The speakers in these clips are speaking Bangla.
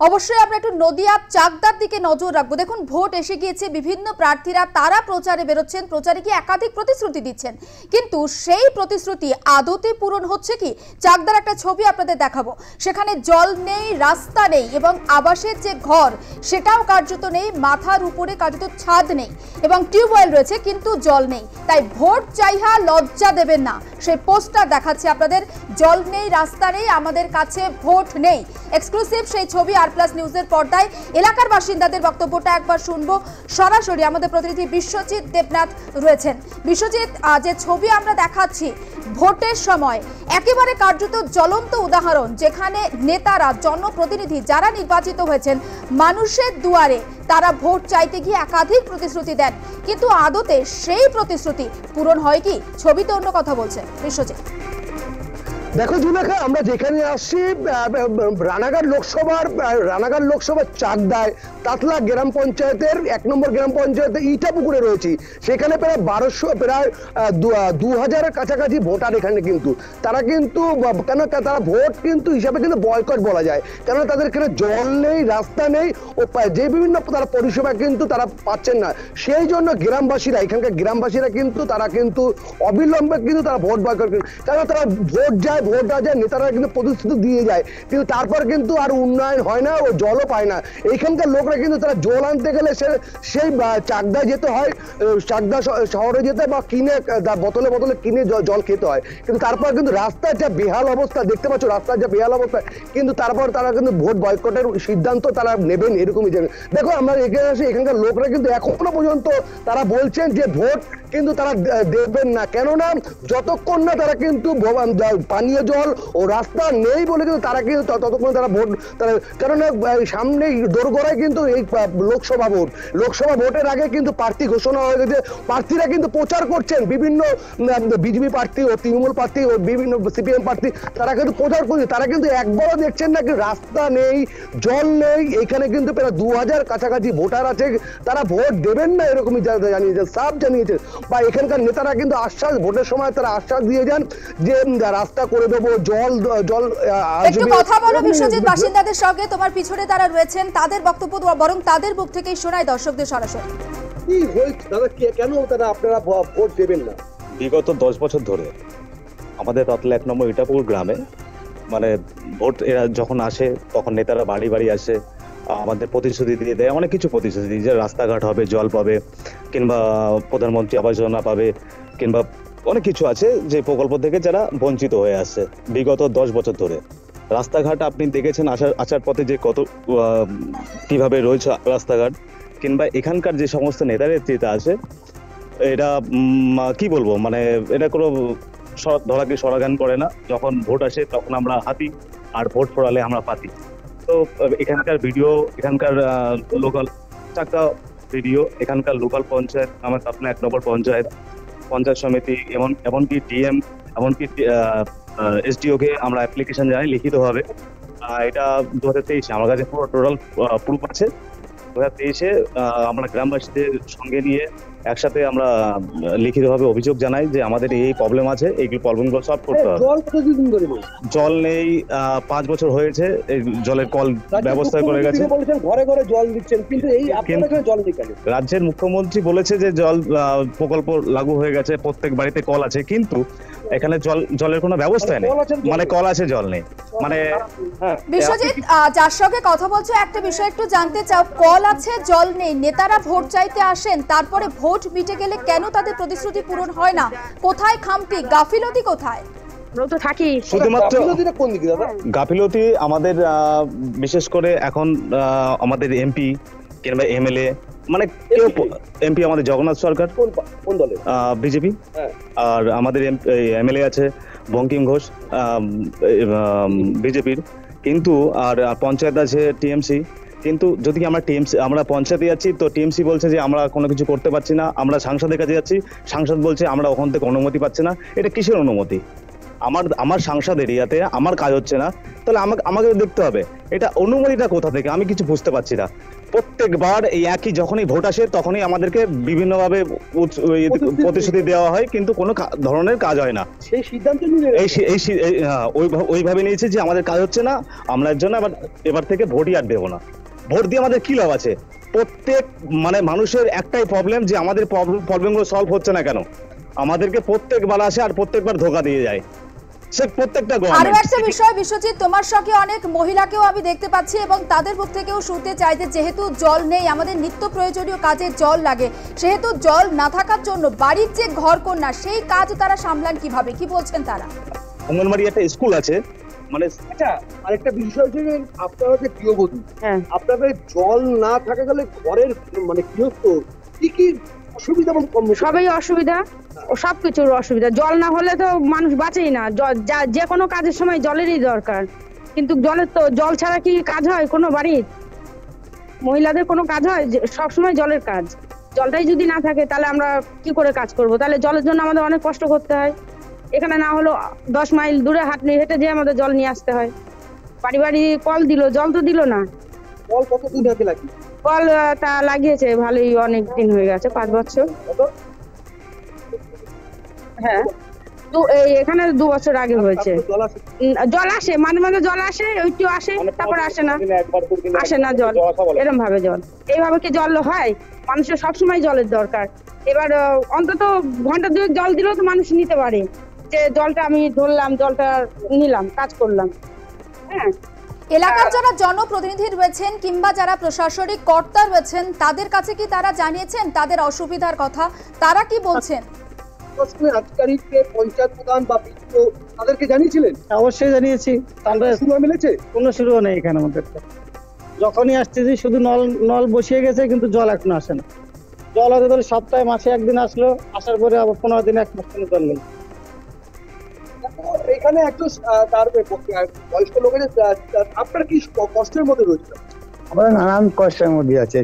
অবশ্যই আমরা একটু নদিয়া চাকদার দিকে নজর রাখবো। দেখুন, ভোট এসে গিয়েছে, বিভিন্ন প্রার্থীরা তারা প্রচারে বেরোচ্ছেন, প্রচারে কি একাধিক প্রতিশ্রুতি দিচ্ছেন, কিন্তু সেই প্রতিশ্রুতি আদতে পূরণ হচ্ছে কি? চাকদার একটা ছবি আপনাদের দেখাবো, সেখানে জল নেই, রাস্তা নেই এবং আবাসের যে ঘর সেটাও কার্যত নেই, মাথার উপরে কার্যত ছাদ নেই এবং টিউবওয়েল রয়েছে কিন্তু জল নেই। তাই ভোট চাইহা লজ্জা দেবেন না, সেই পোস্টার দেখাচ্ছে আপনাদের, জল নেই, রাস্তা নেই, আমাদের কাছে ভোট নেই। এক্সক্লুসিভ সেই ছবি আর প্লাস নিউজের পর্দায়। এলাকার বাসিন্দাদের বক্তব্যটা একবার শুনবো সরাসরি। আমাদের প্রতিনিধি বিশ্বজিৎ দেবনাথ রয়েছেন। বিশ্বজিৎ, যে ছবি আমরা দেখাচ্ছি ভোটের সময় একেবারে কার্যত জ্বলন্ত উদাহরণ, যেখানে নেতারা, জনপ্রতিনিধি যারা নির্বাচিত হয়েছেন মানুষের দুয়ারে তারা ভোট চাইতে গিয়ে একাধিক প্রতিশ্রুতি দেন, কিন্তু আদতে সেই প্রতিশ্রুতি পূরণ হয় কি? ছবিতে অন্য কথা বলছে বিশ্বজিৎ। দেখো জুলেখা, আমরা যেখানে আসছি রানাঘাট লোকসভার চাকদায় তাতলা গ্রাম পঞ্চায়েতের 1 নম্বর গ্রাম পঞ্চায়েতের ইটাপুকুরে রয়েছি। সেখানে প্রায় 2000-এর কাছাকাছি ভোটার এখানে, কিন্তু তারা কিন্তু কেন তারা ভোট কিন্তু হিসাবে কিন্তু বয়কট বলা যায়, কেন তাদের এখানে জল নেই, রাস্তা নেই ও যে বিভিন্ন তারা পরিষেবা কিন্তু তারা পাচ্ছেন না। সেই জন্য এখানকার গ্রামবাসীরা কিন্তু তারা কিন্তু অবিলম্বে কিন্তু তারা ভোট বয়কট করেন, কেন তারা ভোট দেওয়া যায়, নেতারা কিন্তু প্রতিশ্রুতি দিয়ে যায়, কিন্তু তারপর কিন্তু আর উন্নয়ন হয় না ও জলও পায় না। এইখানকার লোকরা কিন্তু তারা জল আনতে গেলে সেই চাকদায় যেতে হয়, চাকদা শহরে যেতে হয় বা কিনে বোতলে কিনে জল খেতে হয়, কিন্তু তারপর কিন্তু রাস্তার যা বেহাল অবস্থা দেখতে পাচ্ছ, রাস্তার যা বেহাল অবস্থা, কিন্তু তারপর তারা কিন্তু ভোট বয়কটের সিদ্ধান্ত তারা নেবেন এরকমই জানেন। দেখো, আমরা এখানে আসি, এখানকার লোকরা কিন্তু এখনো পর্যন্ত তারা বলছেন যে ভোট কিন্তু তারা দেবেন না, কেননা যতক্ষণ না তারা কিন্তু পানীয় জল ও রাস্তা নেই বলে কিন্তু তারা কিন্তু ততক্ষণ তারা ভোট কেননা সামনে দোরগোড়ায় কিন্তু এই লোকসভা ভোটের আগে কিন্তু প্রার্থী ঘোষণা হয়ে গেছে। প্রার্থীরা কিন্তু প্রচার করছেন, বিভিন্ন বিজেপি প্রার্থী ও তৃণমূল প্রার্থী ও বিভিন্ন সিপিএম প্রার্থী তারা কিন্তু প্রচার করছে, তারা কিন্তু একবারও দেখছেন না রাস্তা নেই, জল নেই। এখানে কিন্তু প্রায় 2000 কাছাকাছি ভোটার আছে, তারা ভোট দেবেন না এরকমই জানিয়েছে, সাফ জানিয়েছে। বা এখানকার নেতারা কিন্তু ভোটের সময় তারা আশ্বাস দিয়ে যান যে রাস্তা করে দেবো, জল একটু কথা বলো বিশ্বজিৎ বাসিন্দাদের সঙ্গে, তোমার পিছনে তারা রয়েছেন, তাদের বক্তব্য বরং তাদের মুখ থেকেই শোনায় দর্শকদের সরাসরি। কি হয়েছে দাদা, কেন তারা আপনারা ভোট দেবেন না? বিগত 10 বছর ধরে আমাদের তাতলা 1 নম্বর ইটাপুর গ্রামে মানে ভোট এরা যখন আসে তখন নেতারা বাড়ি বাড়ি আসে, আমাদের প্রতিশ্রুতি দিয়ে দেয়, অনেক কিছু প্রতিশ্রুতি যে রাস্তাঘাট হবে, জল পাবে, কিংবা প্রধানমন্ত্রী আবাস যোজনা পাবে, কিংবা অনেক কিছু আছে যে প্রকল্প থেকে যারা বঞ্চিত হয়ে আসছে বিগত 10 বছর ধরে। রাস্তাঘাট আপনি দেখেছেন আসার পথে যে কত কিভাবে রয়েছে রাস্তাঘাট, কিংবা এখানকার যে সমস্ত নেতা নেতৃত্ব আছে, এটা কি বলবো, মানে এটা কোনো ধরাকে সরাগান করে না। যখন ভোট আসে তখন আমরা হাতি, আর ভোট পড়ালে আমরা পাতি। তো এখানকার ভিডিও, এখানকার লোকাল চাকদা ভিডিও, এখানকার লোকাল পঞ্চায়েত, আমার তাতলা 1 নম্বর পঞ্চায়েত সমিতি, এমনকি ডিএম, এমনকি এসডিও কে আমরা অ্যাপ্লিকেশন জানাই লিখিতভাবে। এটা 2023 আমার কাছে পুরো টোটাল প্রুফ আছে। 2023-এ আমরা গ্রামবাসীদের সঙ্গে নিয়ে একসাথে আমরা লিখিতভাবে অভিযোগ জানাই যে আমাদের এই প্রবলেম আছে, এইগুলো প্রবলেমগুলো সলভ করতে হবে। জল নেই, 5 বছর হয়েছে, এই জলের কল ব্যবস্থা করে গেছে, ঘরে ঘরে জল দিচ্ছেন, কিন্তু এই আপনাদের জল নেই কেন? রাজ্যের মুখ্যমন্ত্রী বলেছে যে জল প্রকল্প লাগু হয়ে গেছে, প্রত্যেক বাড়িতে কল আছে, কিন্তু এখানে জলের কোনো ব্যবস্থা নেই, মানে কল আছে জল নেই। মানে বিশ্বজিৎ, যার সঙ্গে কথা বলছো একটা বিষয় একটু জানতে চাও, কল আছে জল নেই, নেতারা ভোট চাইতে আসেন, তারপরে ভোট মিটে গেলে কেন তাদের প্রতিশ্রুতি পূরণ হয় না? কোথায় খামতি, গাফিলতি কোথায়? শুধুমাত্র গাফিলতি আমাদের, বিশেষ করে এখন আমাদের এমপি কিংবা এমএলএ, মানে এমপি আমাদের জগন্নাথ সরকার, কোন দলে? বিজেপি, আর আমাদের এমএলএ আছে বঙ্কিম ঘোষ বিজেপির, কিন্তু আর পঞ্চায়েত আছে টিএমসি। কিন্তু যদি আমরা পঞ্চায়েতে যাচ্ছি তো টিএমসি বলছে যে আমরা কোনো কিছু করতে পারছি না, আমরা সাংসদের কাছে যাচ্ছি, সাংসদ বলছে আমরা ওখান থেকে অনুমতি পাচ্ছি না। এটা কিসের অনুমতি? আমার সাংসদ এরিয়াতে আমার কাজ হচ্ছে না, তাহলে আমাকে দেখতে হবে এটা অনুমতিটা কোথা থেকে, আমি কিছু বুঝতে পারছি না। প্রত্যেকবার এই একই যখনই ভোট আসে তখনই আমাদেরকে বিভিন্নভাবে প্রতিশ্রুতি দেওয়া হয়, কিন্তু কোনো ধরনের কাজ হয় না। সেই সিদ্ধান্ত নিলে ওইভাবে নিয়েছে যে আমাদের কাজ হচ্ছে না, আমরা এর জন্য এবার থেকে ভোটই আর দেবো না। ভোট দিয়ে আমাদের কি লাভ আছে? প্রত্যেক মানুষের একটাই প্রবলেম যে আমাদের প্রবলেমগুলো সলভ হচ্ছে না কেন। আমাদেরকে প্রত্যেকবার আসে আর প্রত্যেকবার ধোকা দিয়ে যায় সে প্রত্যেকটা আরো গভর্নমেন্ট। একটা বিষয় বিশ্বজিৎ, তোমার সঙ্গে অনেক মহিলাকেও আমি দেখতে পাচ্ছি এবং তাদের মুখ থেকেও শুনতে চাই যে যেহেতু জল নেই, আমাদের নিত্য প্রয়োজনীয় কাজে জল লাগে, সেহেতু জল না থাকার জন্য বাড়ির যে ঘরকন্যা সেই কাজ তারা সামলান কিভাবে, কি বলছেন তারা? অঙ্গনবাড়ি একটা স্কুল আছে আচ্ছা, আরেকটা বিষয় হচ্ছে যে আপনারা যে গৃহবধূ, আপনাদের জল না থাকা গেলে ঘরের গৃহস্থ কি কি অসুবিধা এবং সবই অসুবিধা ও সবকিছুর অসুবিধা। জল না হলে তো মানুষ বাঁচেই না। যে কোনো কাজের সময় জলেরই দরকার, কিন্তু জল ছাড়া কি কাজ হয় কোনো বাড়ির? মহিলাদের কোনো কাজ হয়? সব সময় জলের কাজ। জলটাই যদি না থাকে তাহলে আমরা কি করে কাজ করব? তাহলে জলের জন্য আমাদের অনেক কষ্ট করতে হয়। এখানে না হলো 10 মাইল দূরে হেঁটে যেয়ে আমাদের জল নিয়ে আসতে হয়। বাড়ি বাড়ি কল দিল, জল তো দিল না। কল কতদিন আগে লাগিয়ে? কল তা লাগিয়েছে ভালোই অনেক দিন হয়ে গেছে, 5 বছর। হ্যাঁ, এখানে 2 বছর আগে হয়েছে। জল আসে মাঝে মাঝে, জল আসে, ওইটিও আসে, তারপর আসে না জল, এরকম ভাবে জল। এইভাবে কি জল হয়? মানুষের সবসময় জলের দরকার। এবার অন্তত ঘন্টা 2 জল দিলেও তো মানুষ নিতে পারে, যে জলটা আমি ধরলাম, জলটা নিলাম, কাজ করলাম। হ্যাঁ, এলাকার যারা জনপ্রতিনিধি রয়েছেন কিংবা যারা প্রশাসনিক কর্তা রয়েছেন তাদের কাছে কি তারা জানিয়েছেন তাদের অসুবিধার কথা? তারা কি বলছেন? আধিকারিককে, পঞ্চায়েত প্রধান বা বিডিও তাদেরকে জানিয়েছিলেন? অবশ্যই জানিয়েছি। তাহলে শুরু মিলেছে? কোনো শুরুও নেই এখানে আমাদের। যখনই আসতেছি শুধু নল বসিয়ে গেছে, কিন্তু জল এখনো আসে না। জল হতে ধরে সপ্তাহে মাসে একদিন আসলো, আসার পরে আবার 15 দিন 1 মাস কোনো জল নেই। এখানে একজন তার বয়স্ক লোকের, আপনার কি কষ্টের মধ্যে রয়েছে? আমরা নানান কষ্টের মধ্যে আছে।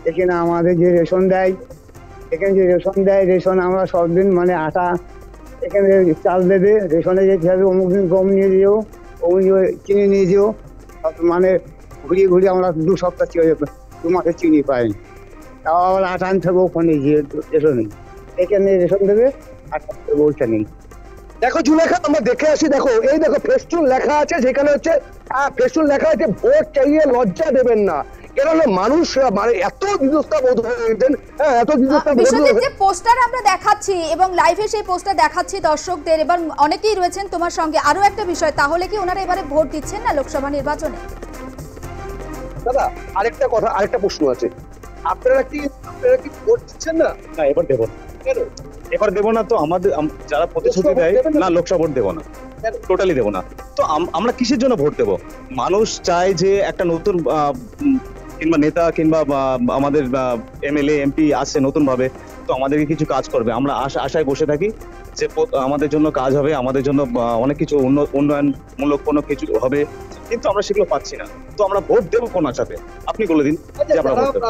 এখানে আমাদের যে রেশন দেয়, রেশন আমরা সবদিন আটা, এখানে চাল দেবে, রেশনে যেতে হবে, অমুক দিন গম নিয়ে যেও, অমুক চিনি নিয়ে যেও, ঘুরিয়ে আমরা 2 সপ্তাহ 2 মাসের চিনি পাই। তাও আবার আটা আনতে হবে ওখানে গিয়ে রেশনে, এখানে রেশন দেবে আর ওইটা নেই। দেখো জুলেখা, আমরা দেখে আসি। দেখো এই দেখো ফেস্টুন লেখা আছে, যেখানে হচ্ছে ফেস্টুন লেখা আছে ভোট চাইয়ে লজ্জা দেবেন না। কেননা মানুষ এত বিধ্বস্ত বোধ হয়েছেন, এত বিধ্বস্ত যে পোস্টার আমরা দেখাচ্ছি এবং লাইভে সেই পোস্টার দেখাচ্ছি দর্শকদের, এবার অনেকেই রয়েছেন তোমার সঙ্গে। আরো একটা বিষয়, তাহলে কি ওনারা এবারে ভোট দিচ্ছেন না লোকসভা নির্বাচনে? দাদা আরেকটা কথা, আরেকটা প্রশ্ন আছে, আপনারা কি ভোট দিচ্ছেন না? না, এবার দেবো না। কেন এবার দেবো না? তো আমাদের যারা প্রতিশ্রুতি দেয় না, লোকসভা ভোট দেবো না, টোটালি দেবো না। তো আমরা কিসের জন্য ভোট দেবো? মানুষ চায় যে একটা নতুন কিংবা নেতা কিংবা আমাদের এমএলএ এমপি আসছে নতুন ভাবে, তো আমাদেরকে কিছু কাজ করবে। আমরা আশায় বসে থাকি যে আমাদের জন্য কাজ হবে, আমাদের জন্য অনেক কিছু উন্নয়নমূলক কোনো কিছু হবে, কিন্তু আমরা সেগুলো পাচ্ছি না। তো আমরা ভোট দেবো কোন আশাতে? আপনি বলে দিন যে আমরা ভোট দেবো।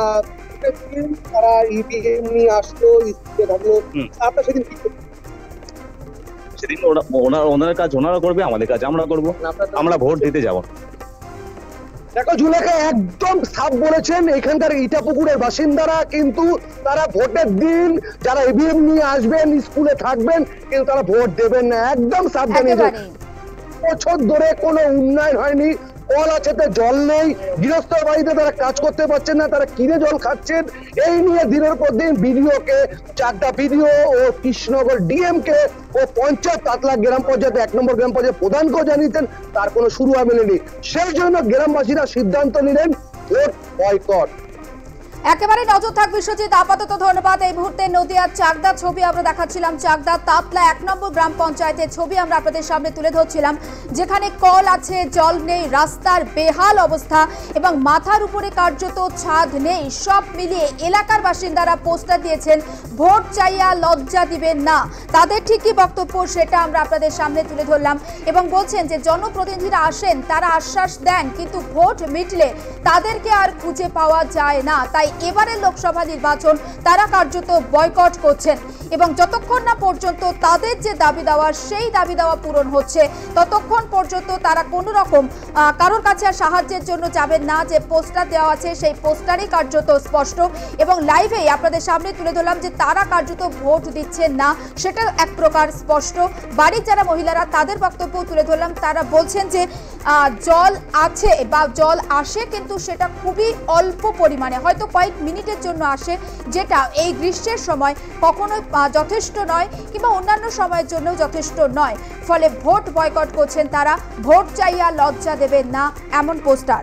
তারা ইভিএম নিয়ে আসলো, স্কুলে থাকলো, আপনার সেদিন কি করবেন? সেদিন ওনার কাজ ওনারা করবে, আমাদের কাজ আমরা করবো, আমরা ভোট দিতে যাবো। দেখো জুলেখা একদম সাফ বলেছেন, এখানকার ইটাপুকুরের বাসিন্দারা কিন্তু তারা ভোটের দিন যারা ইভিএম নিয়ে আসবেন, স্কুলে থাকবেন, কিন্তু তারা ভোট দেবেন না, একদম সাফ জানিয়েছেন। বছর ধরে কোনো উন্নয়ন হয়নি, কল আছে তো জল নেই, গৃহস্থর বাড়িতে তারা কাজ করতে পারছেন না, তারা কিনে জল খাচ্ছেন। এই নিয়ে দিনের পর দিন বিডিওকে, চাকদা বিডিও ও কৃষ্ণনগর ডিএম কে ও পঞ্চায়েত তাতলা গ্রাম পঞ্চায়েত 1 নম্বর গ্রাম পঞ্চায়েত প্রধানকেও জানিয়েছেন, তার কোনো শুরু মেলেনি। সেই জন্য গ্রামবাসীরা সিদ্ধান্ত নিলেন ভোট বয়কট। একেবারে নজর থাকবে বিশ্বজিৎ, আপাতত ধন্যবাদ। এই মুহূর্তে নদিয়ার চাকদা ছবি আমরা দেখাচ্ছিলাম, চাকদা তাতলা 1 নম্বর গ্রাম পঞ্চায়েতের ছবি আমরা আপনাদের সামনে তুলে ধরছিলাম, যেখানে কল আছে, জল নেই, রাস্তার বেহাল অবস্থা এবং মাথার উপরে কার্যত ছাদ নেই। সব মিলিয়ে এলাকার বাসিন্দারা পোস্টার দিয়েছেন ভোট চাইয়া লজ্জা দিবেন না। তাদের ঠিক কি বক্তব্য সেটা আমরা আপনাদের সামনে তুলে ধরলাম এবং বলছেন যে জনপ্রতিনিধিরা আসেন, তারা আশ্বাস দেন, কিন্তু ভোট মিটলে তাদেরকে আর খুঁজে পাওয়া যায় না। তাই তাই এবারের লোকসভা নির্বাচন তারা কার্যত বয়কট করছেন এবং যতক্ষণ না পর্যন্ত তাদের যে দাবি দেওয়া সেই দাবি দেওয়া পূরণ হচ্ছে ততক্ষণ পর্যন্ত তারা কোনো রকম কারোর কাছে আর সাহায্যের জন্য যাবেন না। যে পোস্টার দেওয়া আছে সেই পোস্টারই কার্যত স্পষ্ট এবং লাইভেই আপনাদের সামনে তুলে ধরলাম যে তারা কার্যত ভোট দিচ্ছেন না, সেটা এক প্রকার স্পষ্ট। বাড়ির যারা মহিলারা তাদের বক্তব্য তুলে ধরলাম, তারা বলছেন যে জল আছে বা জল আসে কিন্তু সেটা খুবই অল্প পরিমাণে, হয়তো কয়েক মিনিটের জন্য আসে, যেটা এই গ্রীষ্মের সময় কখনোই যথেষ্ট নয় কিংবা অন্যান্য সময়ের জন্য যথেষ্ট নয়। ফলে ভোট বয়কট করছেন তারা, ভোট চাইয়া লজ্জা দেবেন না এমন পোস্টার।